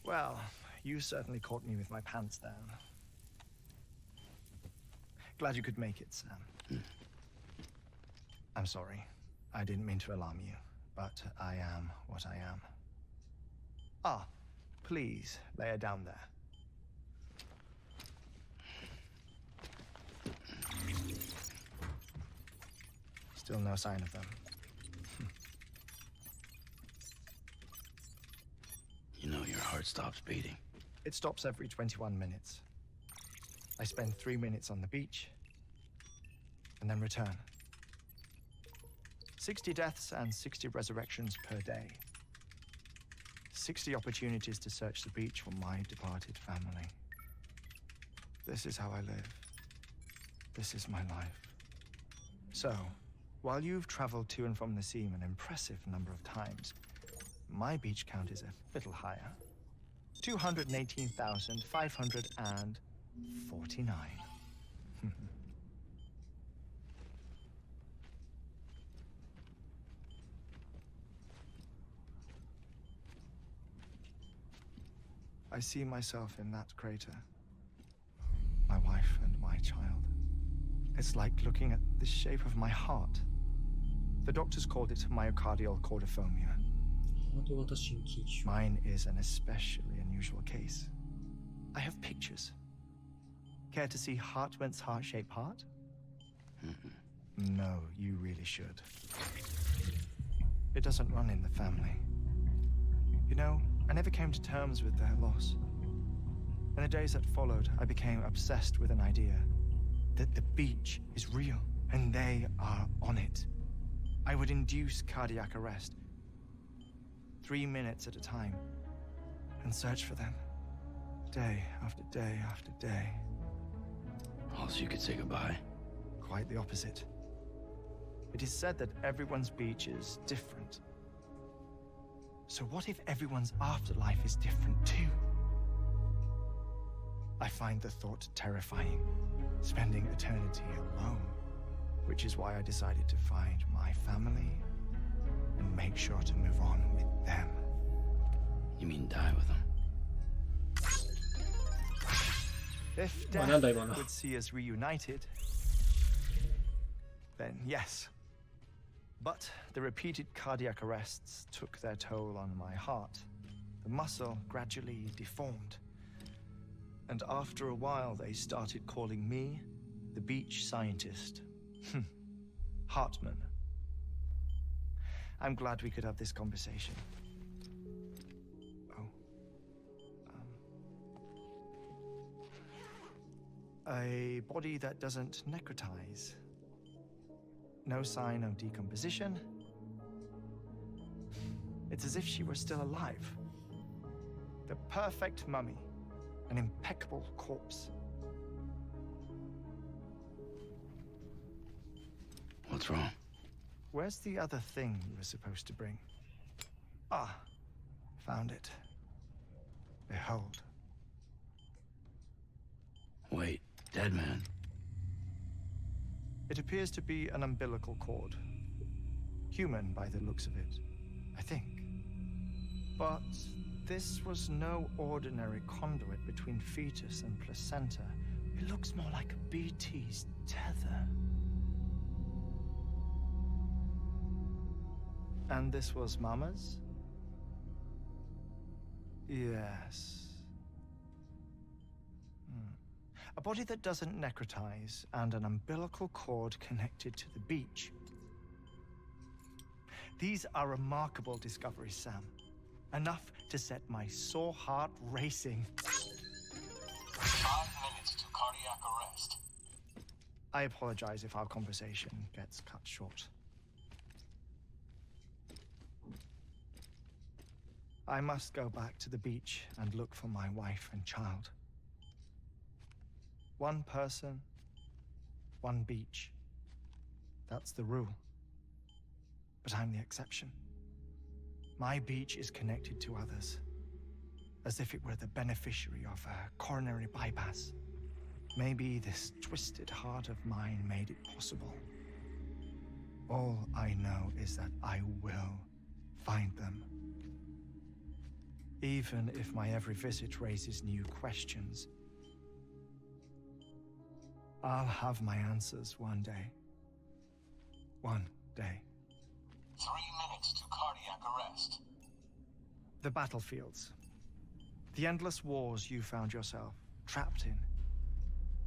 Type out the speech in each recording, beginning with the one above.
Well, you certainly caught me with my pants down. Glad you could make it, Sam. I'm sorry. I didn't mean to alarm you, but I am what I am. Ah, please lay her down there. Still no sign of them. You know your heart stops beating. It stops every 21 minutes. I spend 3 minutes on the beach, and then return. 60 deaths and 60 resurrections per day. 60 opportunities to search the beach for my departed family. This is how I live. This is my life. So, while you've traveled to and from the sea an impressive number of times, my beach count is a little higher. 218,549. I see myself in that crater. My wife and my child. It's like looking at the shape of my heart. The doctors called it myocardial cordiphobia. Mine is an especially unusual case. I have pictures. Care to see Hartmann's heart-shaped heart? No, you really should. It doesn't run in the family. You know, I never came to terms with their loss. In the days that followed, I became obsessed with an idea that the beach is real and they are on it. I would induce cardiac arrest, 3 minutes at a time, and search for them, day after day after day. Oh, so you could say goodbye? Quite the opposite. It is said that everyone's beach is different. So what if everyone's afterlife is different too? I find the thought terrifying, spending eternity alone, which is why I decided to find my family and make sure to move on with them. You mean die with them? If death would see us reunited, then yes. But the repeated cardiac arrests took their toll on my heart. The muscle gradually deformed. And after a while, they started calling me the beach scientist. Hartmann. I'm glad we could have this conversation. A body that doesn't necrotize. No sign of decomposition. It's as if she were still alive. The perfect mummy. An impeccable corpse. What's wrong? Where's the other thing you were supposed to bring? Ah, found it. Behold. Wait, dead man? It appears to be an umbilical cord. Human by the looks of it, I think. But this was no ordinary conduit between fetus and placenta. It looks more like a BT's tether. And this was Mama's? Yes. A body that doesn't necrotize and an umbilical cord connected to the beach. These are remarkable discoveries, Sam. Enough to set my sore heart racing. 5 minutes to cardiac arrest. I apologize if our conversation gets cut short. I must go back to the beach and look for my wife and child. One person, one beach. That's the rule. But I'm the exception. My beach is connected to others, as if it were the beneficiary of a coronary bypass. Maybe this twisted heart of mine made it possible. All I know is that I will find them. even if my every visit raises new questions. I'll have my answers one day. One day. 3 minutes to cardiac arrest. The battlefields. The endless wars you found yourself trapped in.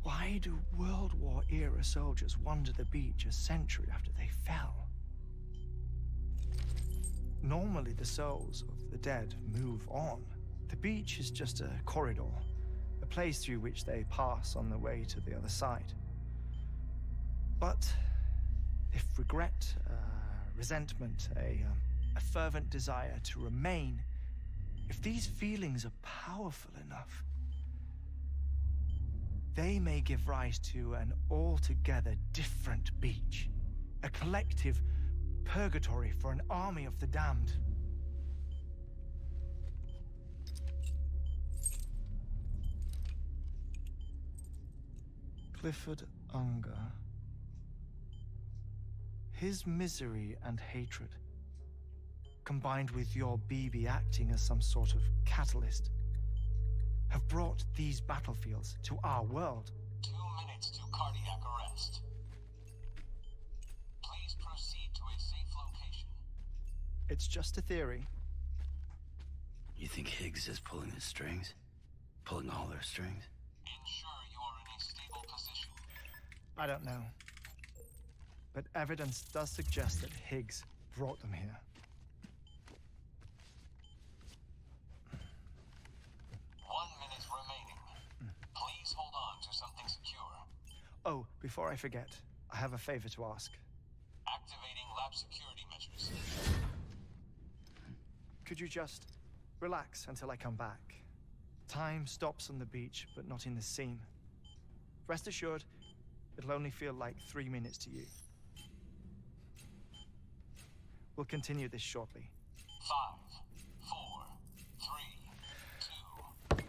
Why do World War era soldiers wander the beach a century after they fell? Normally the souls of the dead move on. The beach is just a corridor, a place through which they pass on the way to the other side. But if regret, resentment, a fervent desire to remain, if these feelings are powerful enough, they may give rise to an altogether different beach, a collective purgatory for an army of the damned. Clifford Unger. His misery and hatred, combined with your BB acting as some sort of catalyst, have brought these battlefields to our world. 2 minutes to cardiac arrest. Please proceed to a safe location. It's just a theory. You think Higgs is pulling the strings? Pulling all their strings? Ensure you are in a stable position. I don't know. But evidence does suggest that Higgs brought them here. 1 minute remaining. Please hold on to something secure. Oh, before I forget, I have a favor to ask. Activating lab security measures. Could you just relax until I come back? Time stops on the beach, but not in the scene. Rest assured, it'll only feel like 3 minutes to you. We'll continue this shortly. 5, 4, 3, 2,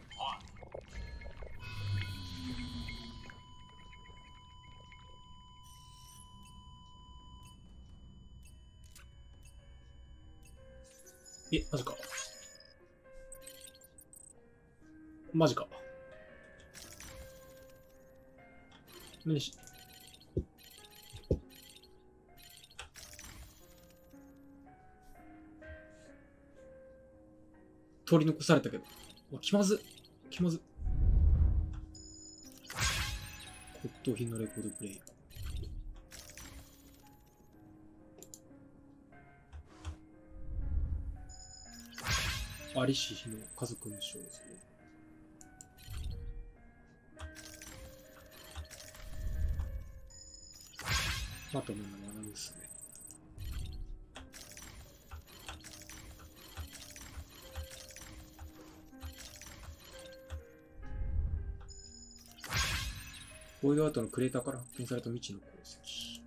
1. マジか。マジか。何し、取り残されたけど。うわ、気まず。気まず。骨董品のレコードプレイヤー。アリシヒの家族の肖像。まとめの愛娘。ボイドアートのクレーターから発見された未知の鉱石。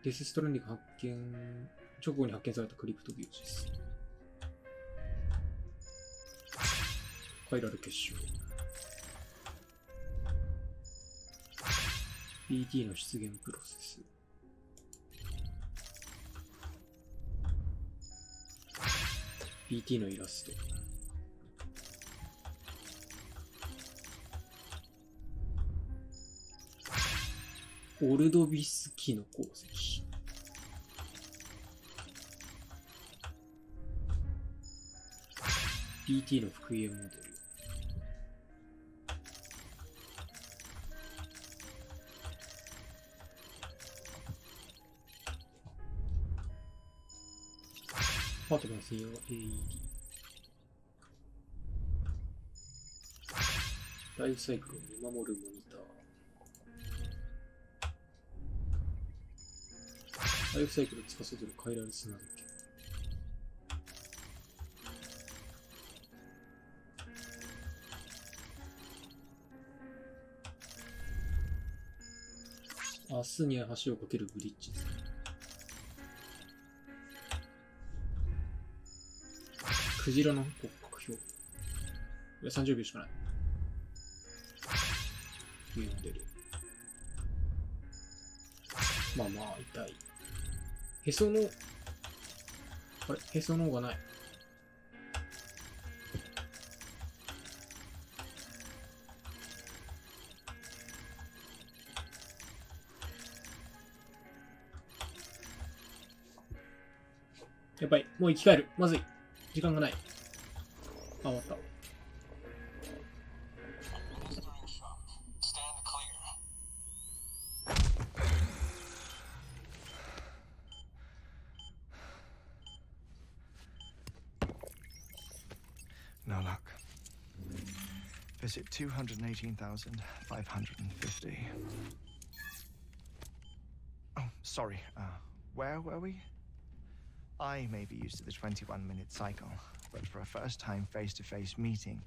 デスストランディング発見直後に発見されたクリプトビオシス。カイラル結晶。BT の出現プロセス。BT のイラスト。オルドビスキの鉱石。BT の復元モデル。パートナー専用 AED。ライフサイクルを見守るモニター。ライフサイクルを司るカイラル砂時計。明日に橋を架けるブリッジですね。クジラの骨格標。いや、30秒しかない。いうモデル。まあまあ痛い。へその、あれへその緒がない。やばい、もう生き返る。まずい。時間がない。あ、終わった。Administering shock. Stand clear. No luck. Visit 218,550. Oh, sorry. Where were we? I may be used to the 21-minute cycle, but for a first-time face-to-face meeting,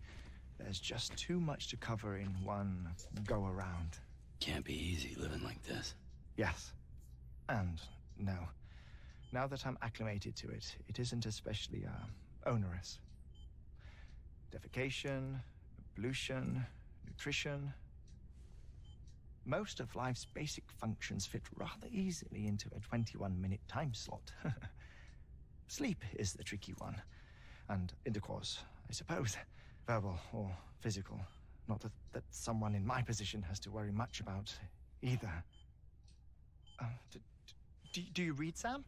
there's just too much to cover in one go-around. Can't be easy living like this. Yes. And no. Now that I'm acclimated to it, it isn't especially, onerous. Defecation, pollution, nutrition. Most of life's basic functions fit rather easily into a 21-minute time slot. Sleep is the tricky one. And intercourse, I suppose. Verbal or physical. Not that someone in my position has to worry much about either. Do you read, Sam?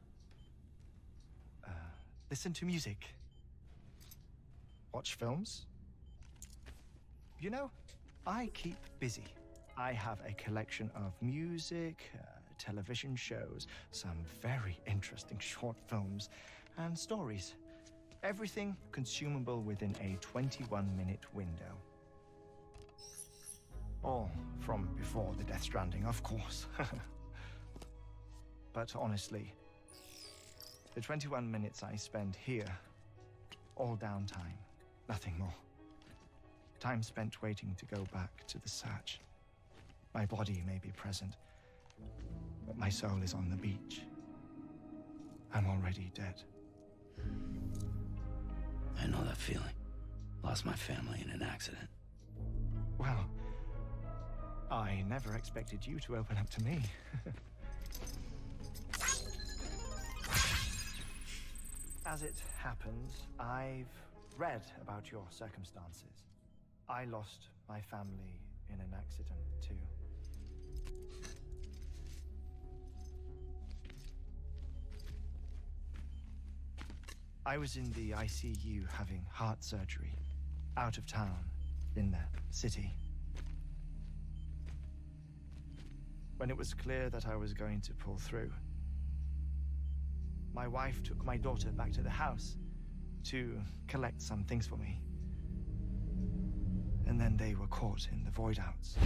Listen to music. Watch films? You know, I keep busy. I have a collection of music, television shows, some very interesting short films, and stories. Everything consumable within a 21-minute window. All from before the Death Stranding, of course. But honestly, the 21 minutes I spend here, all downtime, nothing more. Time spent waiting to go back to the search. My body may be present, but my soul is on the beach. I'm already dead. I know that feeling. Lost my family in an accident. Well, I never expected you to open up to me. As it happens, I've read about your circumstances. I lost my family in an accident too. I was in the ICU having heart surgery, out of town, in that city. When it was clear that I was going to pull through, my wife took my daughter back to the house to collect some things for me. And then they were caught in the void outs.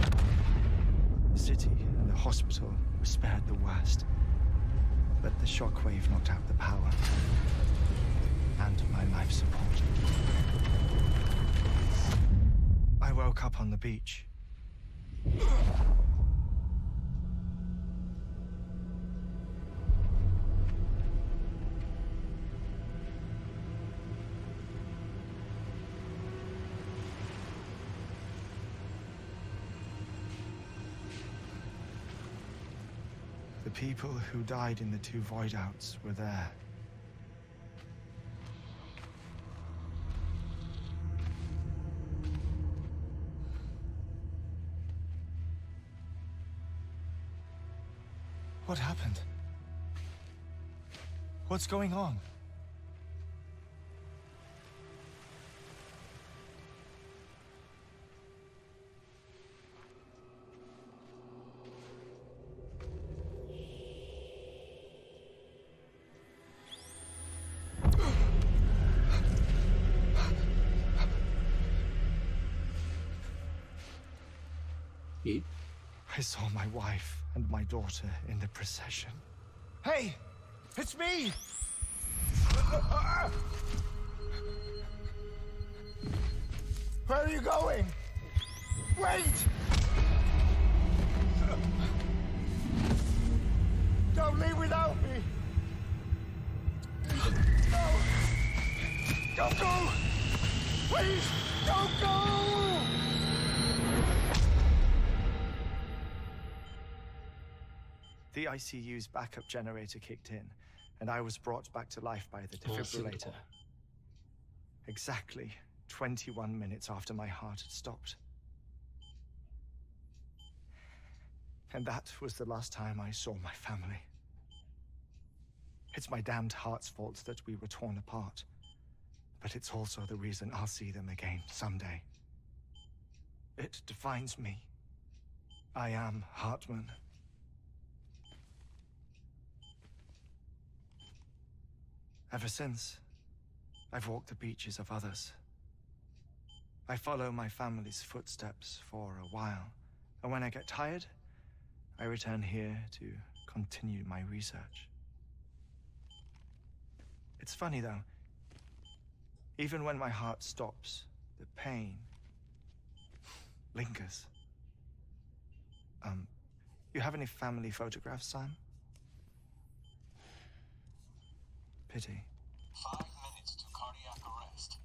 The city and the hospital were spared the worst, but the shockwave knocked out the power and my life support. I woke up on the beach. The people who died in the two void outs were there. What happened? What's going on? I saw my wife and my daughter in the procession. Hey! It's me! Where are you going? Wait! Don't leave without me! No! Don't go! Please, don't go! The ICU's backup generator kicked in, and I was brought back to life by the defibrillator. Exactly 21 minutes after my heart had stopped. And that was the last time I saw my family. It's my damned heart's fault that we were torn apart. But it's also the reason I'll see them again someday. It defines me. I am Hartman. Ever since, I've walked the beaches of others. I follow my family's footsteps for a while, and when I get tired, I return here to continue my research. It's funny though, even when my heart stops, the pain lingers. You have any family photographs, Sam? Pity. 5 minutes to cardiac arrest.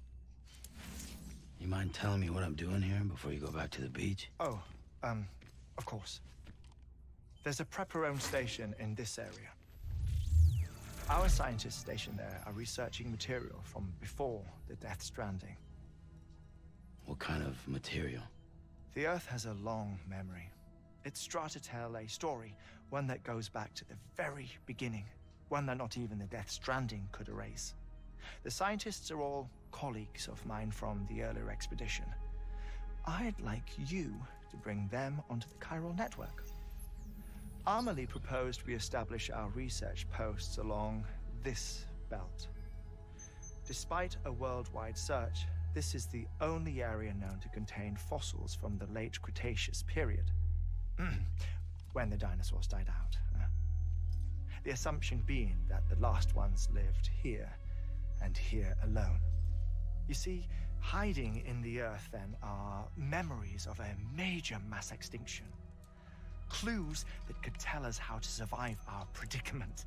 You mind telling me what I'm doing here before you go back to the beach? Oh, of course. There's a Prepperone station in this area. Our scientists stationed there are researching material from before the Death Stranding. What kind of material? The Earth has a long memory. It's trying to tell a story, one that goes back to the very beginning, one that not even the Death Stranding could erase. The scientists are all colleagues of mine from the earlier expedition. I'd like you to bring them onto the chiral network. Amelie proposed we establish our research posts along this belt. Despite a worldwide search, this is the only area known to contain fossils from the late Cretaceous period, when the dinosaurs died out. The assumption being that the last ones lived here, and here alone. You see, hiding in the Earth then are memories of a major mass extinction. Clues that could tell us how to survive our predicament.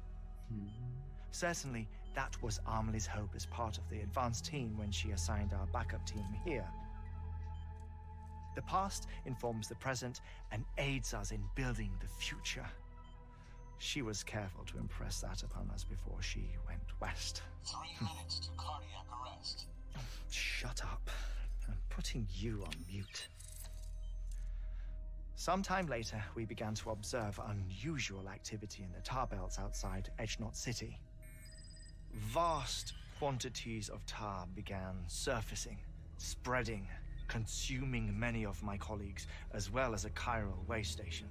Certainly, that was Amelie's hope as part of the advanced team when she assigned our backup team here. The past informs the present and aids us in building the future. She was careful to impress that upon us before she went west. 3 minutes to cardiac arrest. Shut up. I'm putting you on mute. Sometime later, we began to observe unusual activity in the tar belts outside Edgenot City. Vast quantities of tar began surfacing, spreading, consuming many of my colleagues, as well as a chiral way station.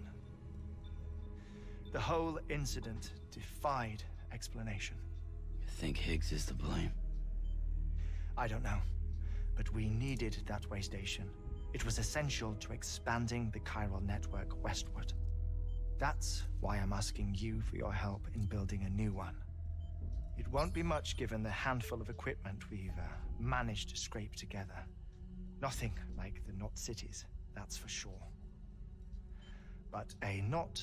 The whole incident defied explanation. You think Higgs is to blame? I don't know, but we needed that way station. It was essential to expanding the chiral network westward. That's why I'm asking you for your help in building a new one. It won't be much given the handful of equipment we've managed to scrape together. Nothing like the knot cities, that's for sure. But a knot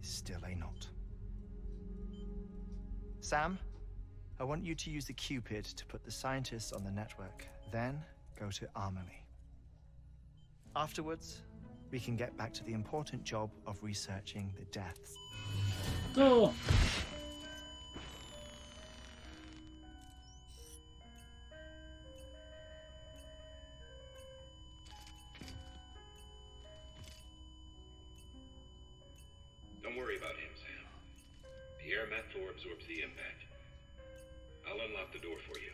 is still a knot. Sam, I want you to use the Cupid to put the scientists on the network, then go to Amelie. Afterwards, we can get back to the important job of researching the deaths. Oh! Don't worry about him, Sam. The air mat floor absorbs the impact. I'll unlock the door for you.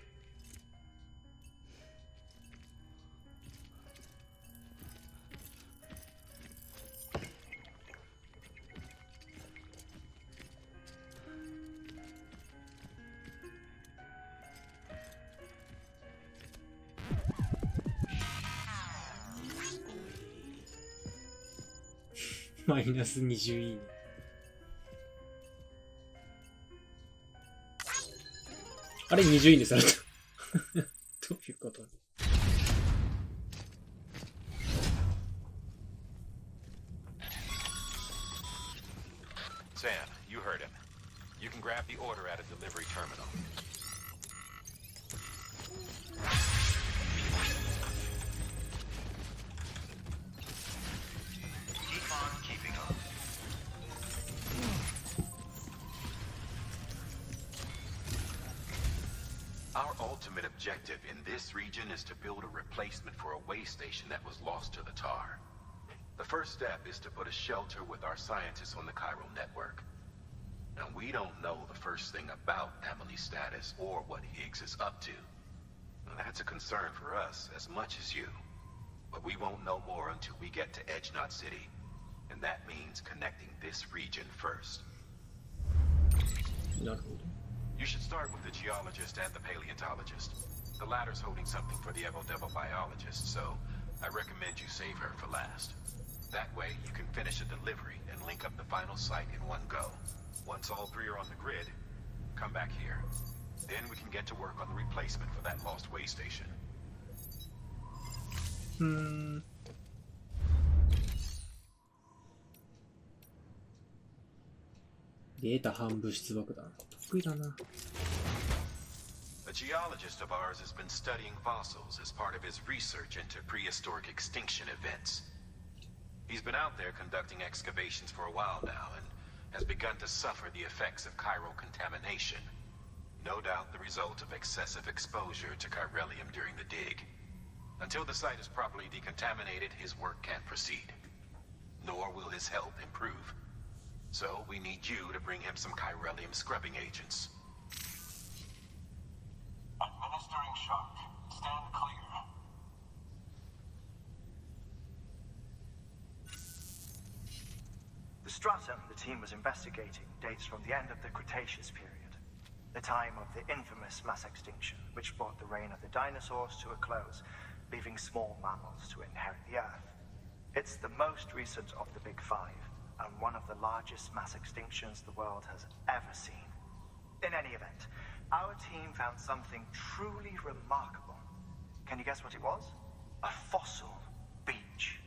マイナス20いいね。あれ20いいねされた。どういうこと？ Sam, you heard him. You can grab the order at a delivery terminal. Keep on keeping on. ultimate objective in this region is to build a replacement for a way station that was lost to the tar. The first step is to put a shelter with our scientists on the chiral network. Now, we don't know the first thing about Emily's status or what Higgs is up to. Now, that's a concern for us as much as you. But we won't know more until we get to Edge Knot City. And that means connecting this region first. なるほど。 You should start with the geologist and the paleontologist. The latter's holding something for the Evo-Devo biologist, so I recommend you save her for last. That way, you can finish a delivery and link up the final site in one go. Once all three are on the grid, come back here. Then we can get to work on the replacement for that lost way station. データ半物質爆弾。得意だな。A geologist of ours has been studying fossils as part of his research into prehistoric extinction events. He's been out there conducting excavations for a while now and has begun to suffer the effects of chiral contamination. No doubt the result of excessive exposure to chiralium during the dig. Until the site is properly decontaminated, his work can't proceed. Nor will his health improve. So we need you to bring him some chiralium scrubbing agents. Administering shock. Stand clear. The stratum the team was investigating dates from the end of the Cretaceous period, the time of the infamous mass extinction, which brought the reign of the dinosaurs to a close, leaving small mammals to inherit the Earth. It's the most recent of the Big Five, and one of the largest mass extinctions the world has ever seen. In any event, our team found something truly remarkable. Can you guess what it was? A fossil beach.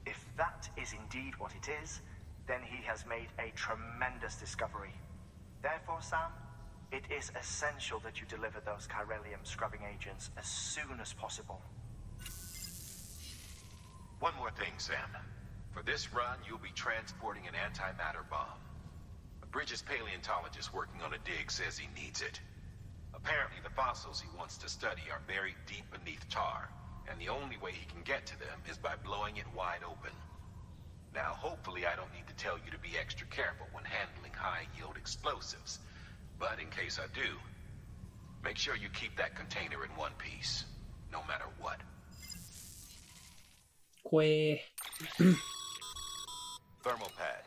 If that is indeed what it is, then he has made a tremendous discovery. Therefore, Sam, it is essential that you deliver those chiralium scrubbing agents as soon as possible. One more thing, Sam. For this run, you'll be transporting an antimatter bomb. A Bridges paleontologist working on a dig says he needs it. Apparently, the fossils he wants to study are buried deep beneath tar, and the only way he can get to them is by blowing it wide open. Now, hopefully I don't need to tell you to be extra careful when handling high-yield explosives. But in case I do, make sure you keep that container in one piece, no matter what. 怖え。 Thermal pad.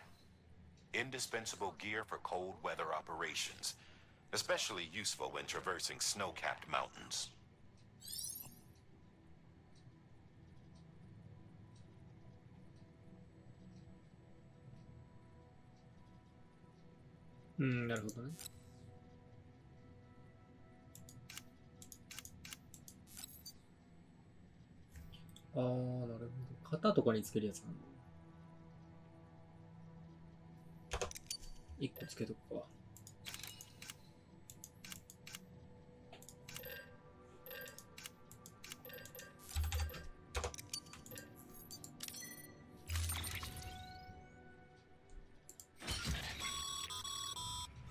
Indispensable gear for cold weather operations. Especially useful when traversing snow-capped mountains. なるほどね。なるほど。肩とかにつけるやつなんだ。1個つけとくか。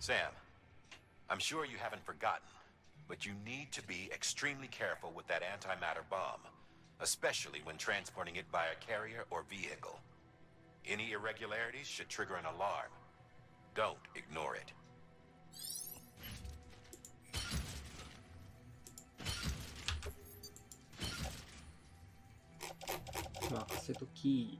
Sam, I'm sure you haven't forgotten, but you need to be extremely careful with that antimatter bomb, especially when transporting it by a carrier or vehicle. Any irregularities should trigger an alarm. Don't ignore it. 任せとき。